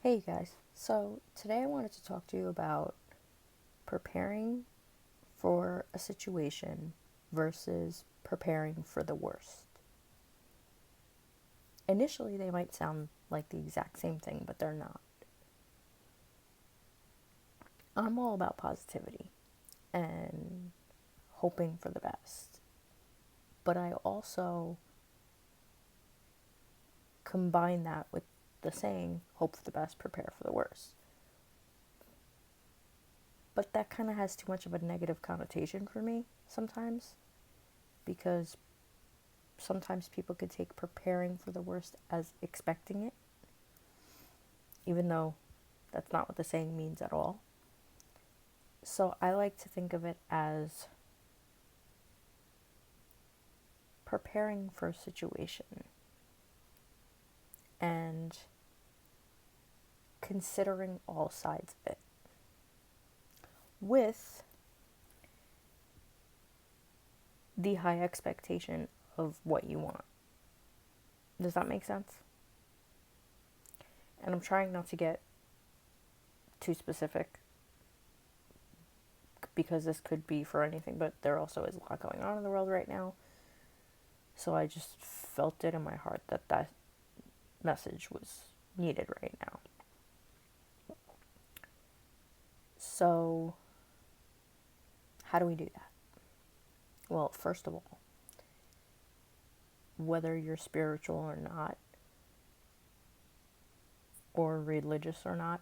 Hey guys, so today I wanted to talk to you about preparing for a situation versus preparing for the worst. Initially, they might sound like the exact same thing, but they're not. I'm all about positivity and hoping for the best, but I also combine that with the saying, hope for the best, prepare for the worst. But that kind of has too much of a negative connotation for me sometimes because sometimes people could take preparing for the worst as expecting it, even though that's not what the saying means at all. So I like to think of it as preparing for a situation and considering all sides of it with the high expectation of what you want. Does that make sense? And I'm trying not to get too specific because this could be for anything, but there also is a lot going on in the world right now. So I just felt it in my heart that that message was needed right now. So, how do we do that? Well, first of all, whether you're spiritual or not, or religious or not,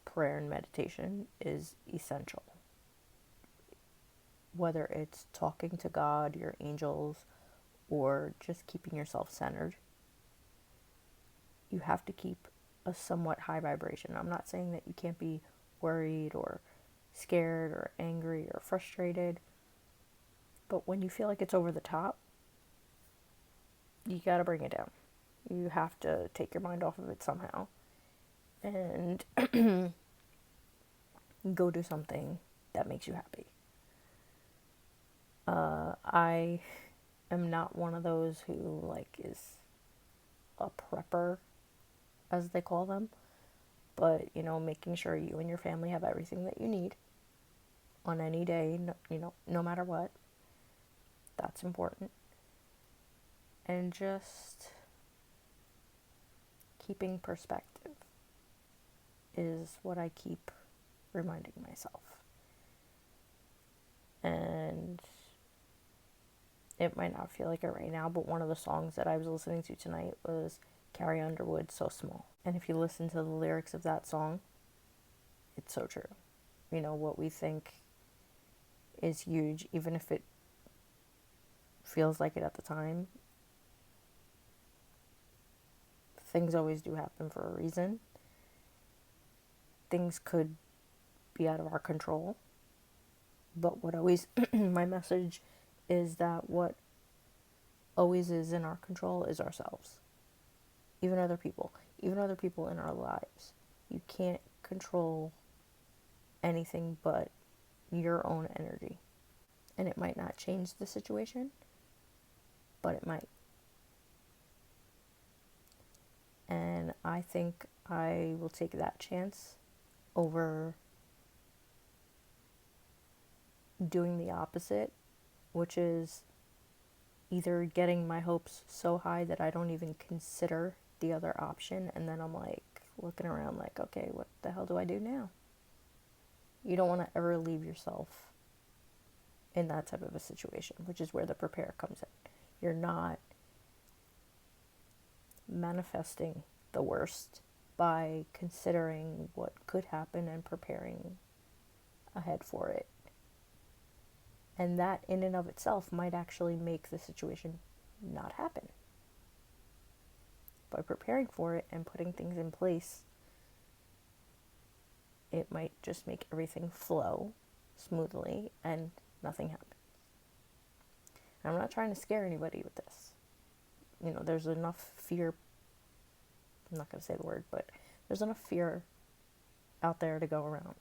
prayer and meditation is essential. Whether it's talking to God, your angels, or just keeping yourself centered, you have to keep a somewhat high vibration. I'm not saying that you can't be worried or scared or angry or frustrated, but when you feel like it's over the top, you gotta bring it down. You have to take your mind off of it somehow and go do something that makes you happy. I am not one of those who is a prepper, as they call them, but making sure you and your family have everything that you need on any day, no matter what. That's important. And just keeping perspective is what I keep reminding myself. And it might not feel like it right now, but one of the songs that I was listening to tonight was Carrie Underwood's So Small. And if you listen to the lyrics of that song, it's so true. What we think is huge, even if it feels like it at the time, things always do happen for a reason. Things could be out of our control, but what always, my message is that what always is in our control is ourselves. Even other people in our lives. You can't control anything but your own energy. And it might not change the situation, but it might. And I think I will take that chance over doing the opposite, which is either getting my hopes so high that I don't even consider the other option, and then I'm looking around okay, what the hell do I do now? You don't want to ever leave yourself in that type of a situation, which is where the prepare comes in. You're not manifesting the worst by considering what could happen and preparing ahead for it. And that in and of itself might actually make the situation not happen. By preparing for it and putting things in place, it might just make everything flow smoothly and nothing happens. And I'm not trying to scare anybody with this. There's enough fear, I'm not going to say the word, but there's enough fear out there to go around.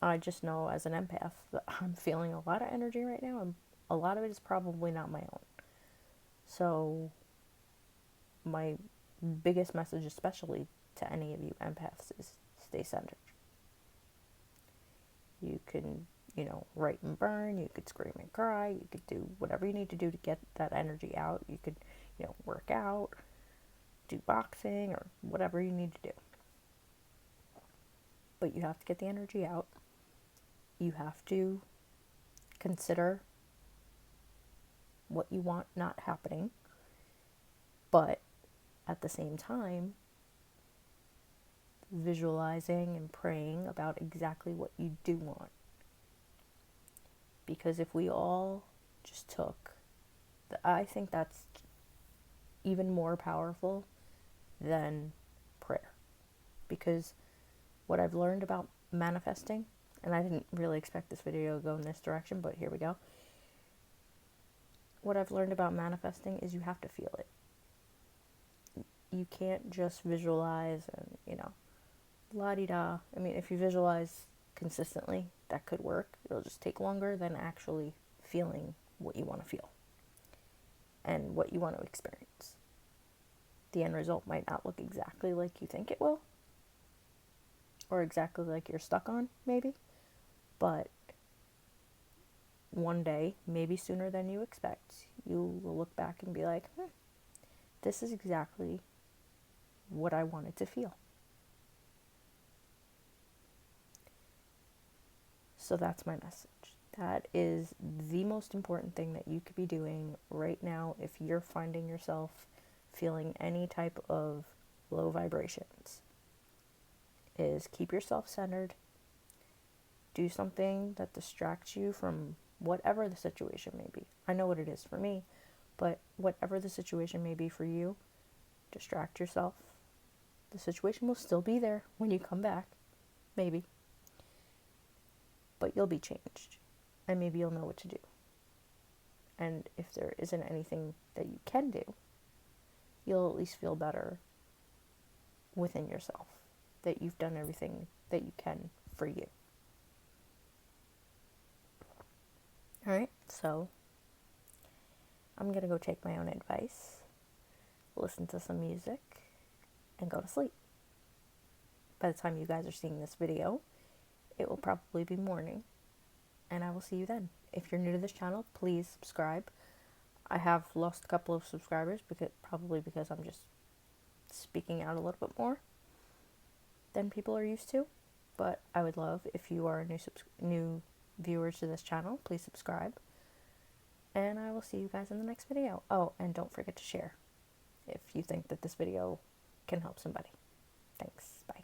I just know as an empath that I'm feeling a lot of energy right now, and a lot of it is probably not my own. So my biggest message, especially to any of you empaths, is stay centered. You can, write and burn, you could scream and cry, you could do whatever you need to do to get that energy out. You could, work out, do boxing, or whatever you need to do. But you have to get the energy out. You have to consider what you want not happening, but at the same time, visualizing and praying about exactly what you do want. Because if we all just took, I think that's even more powerful than prayer. Because what I've learned about manifesting, and I didn't really expect this video to go in this direction, but here we go. What I've learned about manifesting is you have to feel it. You can't just visualize and, la-di-da. I mean, if you visualize consistently, that could work. It'll just take longer than actually feeling what you want to feel and what you want to experience. The end result might not look exactly like you think it will, or exactly like you're stuck on, maybe, but one day, maybe sooner than you expect, you will look back and be like, this is exactly what I wanted to feel. So that's my message. That is the most important thing that you could be doing right now if you're finding yourself feeling any type of low vibrations, is keep yourself centered. Do something that distracts you from whatever the situation may be. I know what it is for me, but whatever the situation may be for you, distract yourself. The situation will still be there when you come back, maybe. But you'll be changed, and maybe you'll know what to do. And if there isn't anything that you can do, you'll at least feel better within yourself that you've done everything that you can for you. Alright, so I'm going to go take my own advice, listen to some music, and go to sleep. By the time you guys are seeing this video, it will probably be morning, and I will see you then. If you're new to this channel, please subscribe. I have lost a couple of subscribers probably because I'm just speaking out a little bit more than people are used to, but I would love if you are new viewers to this channel, please subscribe, and I will see you guys in the next video. Oh, and don't forget to share if you think that this video can help somebody. Thanks. Bye.